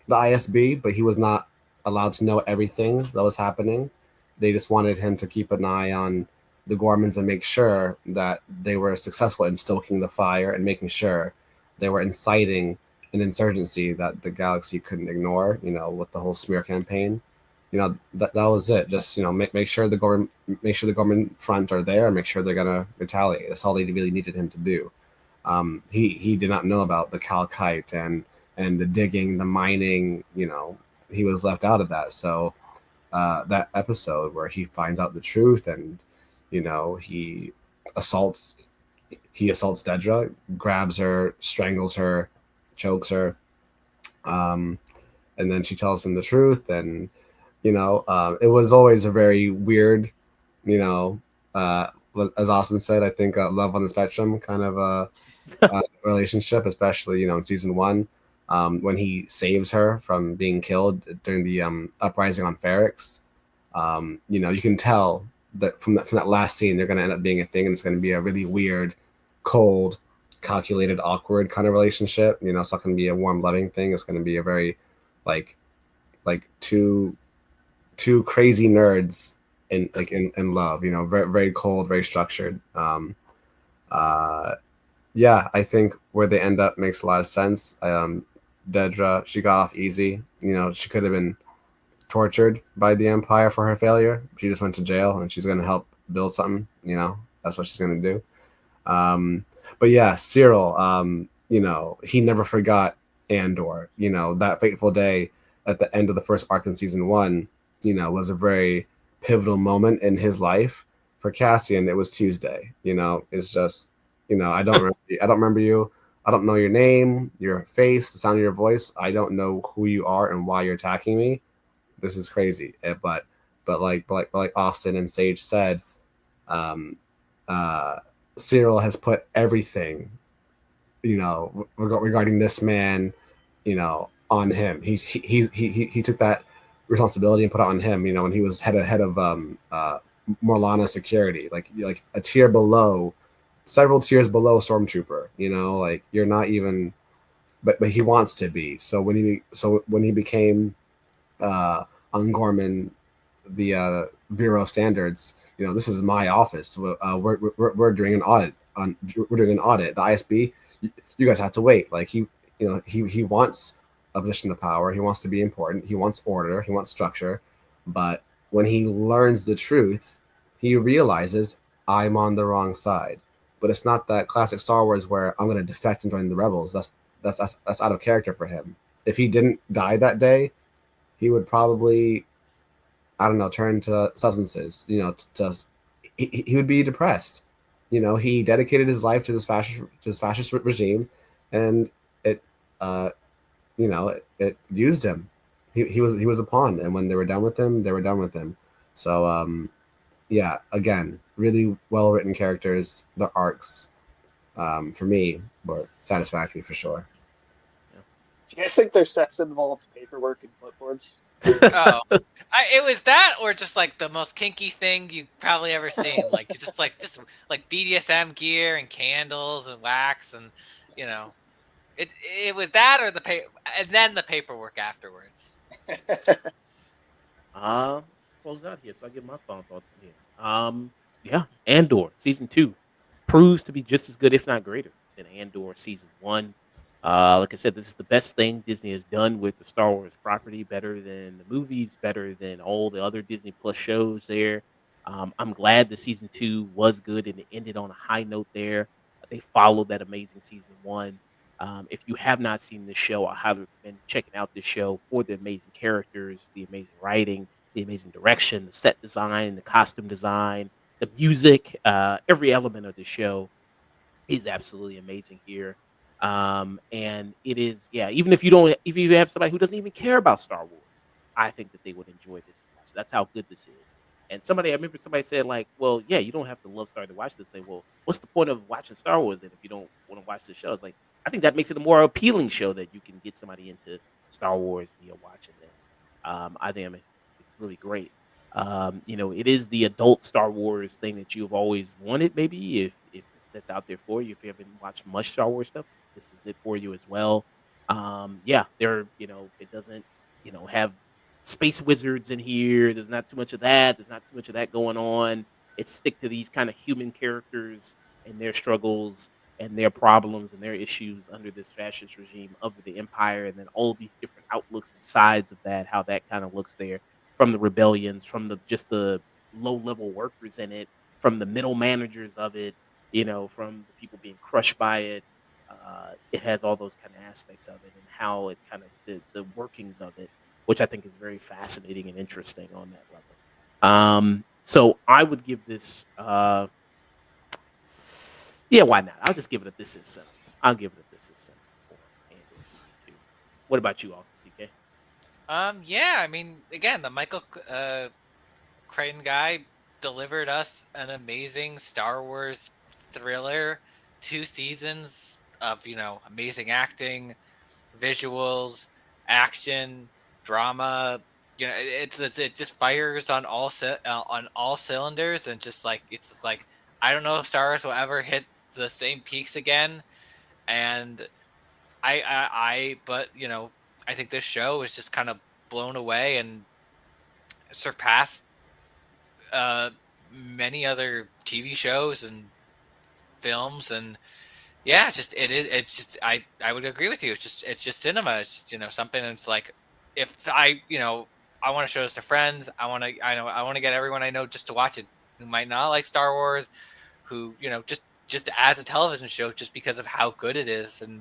the ISB, but he was not allowed to know everything that was happening. They just wanted him to keep an eye on the Gormans and make sure that they were successful in stoking the fire and making sure they were inciting an insurgency that the galaxy couldn't ignore, with the whole smear campaign. That was it. Just, make sure the Gorman front are there and make sure they're gonna retaliate. That's all they really needed him to do. He did not know about the Calcite and the digging, the mining. He was left out of that. So that episode where he finds out the truth and he assaults Dedra, grabs her, strangles her, chokes her, and then she tells him the truth. And it was always a very weird, as Austin said, I think love on the spectrum kind of relationship, especially in season 1, when he saves her from being killed during the uprising on Ferrix. You can tell that from that last scene, they're going to end up being a thing, and it's going to be a really weird, cold, calculated, awkward kind of relationship. It's not going to be a warm, loving thing. It's going to be a very like two crazy nerds in love. Very very cold, very structured. Yeah, I think where they end up makes a lot of sense. Dedra, she got off easy. She could have been tortured by the Empire for her failure. She just went to jail, and she's going to help build something. That's what she's going to do. But yeah, Cyril, he never forgot Andor. That fateful day at the end of the first arc in season 1, was a very pivotal moment in his life. For Cassian, it was Tuesday. It's just, I don't remember you. I don't know your name, your face, the sound of your voice. I don't know who you are and why you're attacking me. This is crazy. But like Austin and Sage said, Cyril has put everything, regarding this man, on him. He took that responsibility and put it on him. When he was head of Morlana security, like a tier below, several tiers below Stormtrooper. You're not even, but he wants to be. So when he became on Gorman, the Bureau of Standards, this is my office. We're doing an audit we're doing an audit. The ISB, you guys have to wait. Like he wants a position of power. He wants to be important. He wants order. He wants structure. But when he learns the truth, he realizes I'm on the wrong side. But it's not that classic Star Wars where I'm going to defect and join the rebels. That's out of character for him. If he didn't die that day, he would probably, I don't know, turn to substances. He would be depressed. He dedicated his life to this fascist regime, and it it used him. He was a pawn, and when they were done with him, they were done with him. So yeah, again, really well written characters. The arcs, for me, were satisfactory for sure. Do you guys think there's sex involved paperwork and clipboards? Oh, it was that, or just like the most kinky thing you've probably ever seen. Like just like BDSM gear and candles and wax, and it was that, or and then the paperwork afterwards. Close out here, so I get my final thoughts in here. Yeah, Andor season 2 proves to be just as good, if not greater, than Andor season 1. Like I said, this is the best thing Disney has done with the Star Wars property. Better than the movies, better than all the other Disney Plus shows. There, I'm glad the season 2 was good and it ended on a high note. There, they followed that amazing season 1. If you have not seen this show, I highly recommend checking out this show for the amazing characters, the amazing writing, the amazing direction, the set design, the costume design, the music. Every element of the show is absolutely amazing here. And it is, yeah, even if you have somebody who doesn't even care about Star Wars, I think that they would enjoy this as well. So that's how good this is. And I remember somebody said like, "Well, yeah, you don't have to love Star Wars to watch this." Say, "Well, what's the point of watching Star Wars then if you don't want to watch the show?" It's like I think that makes it a more appealing show that you can get somebody into Star Wars via watching this. I think it makes it really great. It is the adult Star Wars thing that you've always wanted. Maybe if that's out there for you, if you haven't watched much Star Wars stuff, this is it for you as well. Yeah, it doesn't have space wizards in here. There's not too much of that. There's not too much of that going on. It's stick to these kind of human characters and their struggles and their problems and their issues under this fascist regime of the empire, and then all these different outlooks and sides of that, how that kind of looks there, from the rebellions, from the low level workers in it, from the middle managers of it, from the people being crushed by it. It has all those kind of aspects of it and how it kind of the workings of it, which I think is very fascinating and interesting on that level. So I would give this, yeah, why not? I'll just give it a this is cinema. I'll give it a this is cinema for Andor season 2. What about you, Austin CK? Yeah, I mean, again, the Michael Crichton guy delivered us an amazing Star Wars thriller, 2 seasons of amazing acting, visuals, action, drama. It just fires on all cylinders, and it's just like I don't know if Star Wars will ever hit the same peaks again. And but I think this show is just kind of blown away and surpassed uh, many other TV shows and films. And yeah, just it is. It's just I would agree with you. It's just cinema. It's just, something that's like if I want to show this to friends. I want to get everyone I know just to watch it who might not like Star Wars, who just as a television show just because of how good it is and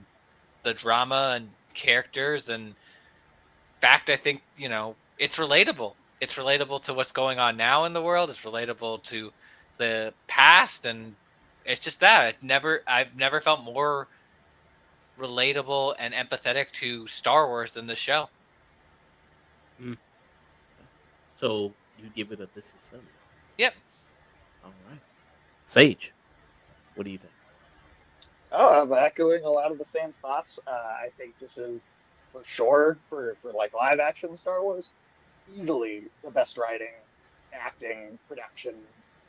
the drama and characters and fact. I think it's relatable. It's relatable to what's going on now in the world. It's relatable to the past, and it's just that I've never felt more relatable and empathetic to Star Wars than this show. Mm, okay. So you give it a this is cinema. Yep. All right. Sage, what do you think? Oh, I'm echoing a lot of the same thoughts. I think this is for sure for like live action Star Wars, easily the best writing, acting, production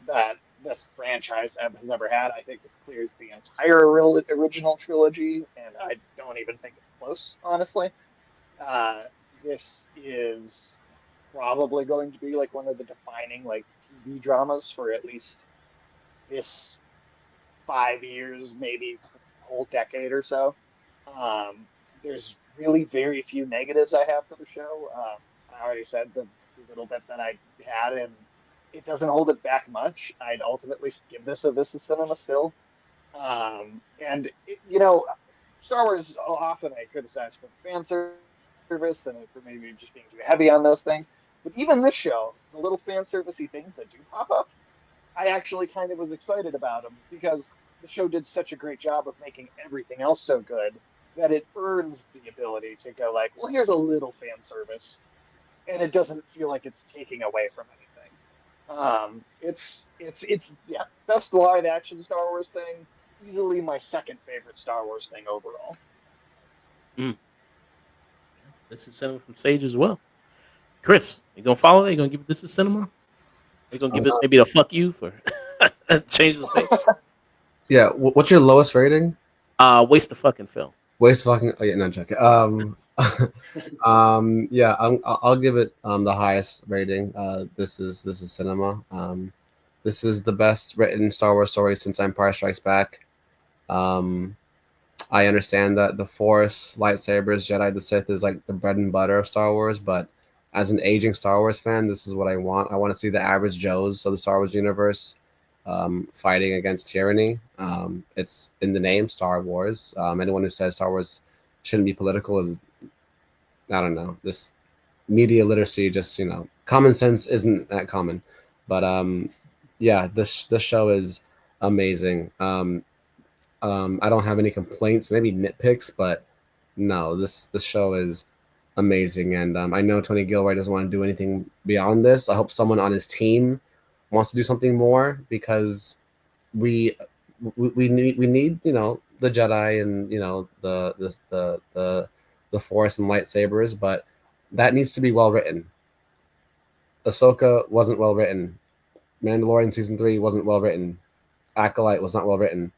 that this franchise has ever had. I think this clears the entire original trilogy, and I don't even think it's close, honestly. Uh, this is probably going to be like one of the defining like TV dramas for at least this 5 years, maybe whole decade or so. Um, there's really very few negatives I have for the show. I already said the little bit that I had, and it doesn't hold it back much. I'd ultimately give this a Vista Cinema still. And Star Wars is often I criticize for the fan service and for maybe just being too heavy on those things. But even this show, the little fan servicey things that do pop up, I actually kind of was excited about them because the show did such a great job of making everything else so good that it earns the ability to go like, well, here's a little fan service, and it doesn't feel like it's taking away from anything. It's yeah, best live action Star Wars thing, easily my second favorite Star Wars thing overall. Mm, this is cinema from Sage as well. Chris, you gonna follow that? You gonna give it this is cinema? You gonna give it maybe a fuck you for change the space? Yeah. What's your lowest rating? Waste of fucking film. Waste fucking. Oh yeah, no, I'm joking. Yeah, I'll give it the highest rating. This is cinema. This is the best written Star Wars story since Empire Strikes Back. Um, I understand that the Force, lightsabers, Jedi, the Sith is like the bread and butter of Star Wars, but as an aging Star Wars fan, this is what I want. I want to see the average Joes of the Star Wars universe fighting against tyranny. It's in the name, Star Wars. Anyone who says Star Wars shouldn't be political is, I don't know, this media literacy, just, common sense isn't that common. But yeah, this show is amazing. I don't have any complaints, maybe nitpicks, but no, this show is amazing. And I know Tony Gilroy doesn't want to do anything beyond this. I hope someone on his team wants to do something more, because we we need the Jedi and the Force and lightsabers, but that needs to be well written. Ahsoka wasn't well written. Mandalorian season 3 wasn't well written. Acolyte was not well written.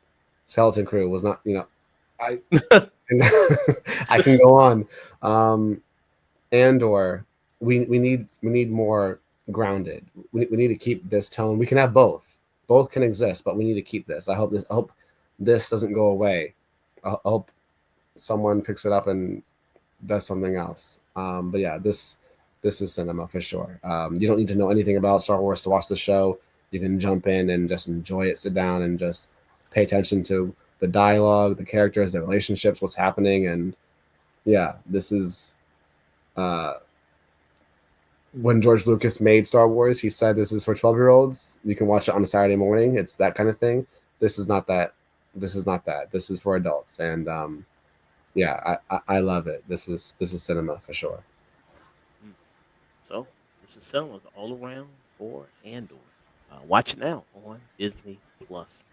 Skeleton Crew was not. I I can go on. Andor, we need more grounded. We need to keep this tone. We can have both. Both can exist, but we need to keep this. I hope this doesn't go away. I hope someone picks it up and does something else. But yeah, this is cinema for sure. You don't need to know anything about Star Wars to watch the show. You can jump in and just enjoy it, sit down and just pay attention to the dialogue, the characters, the relationships, what's happening. And yeah, this is when George Lucas made Star Wars, he said this is for 12-year-olds. You can watch it on a Saturday morning. It's that kind of thing. This is not that. This is not that. This is for adults. And yeah, I love it. This is cinema for sure. Mm. So this is Cinemas all around for Andor. Watch it now on Disney Plus.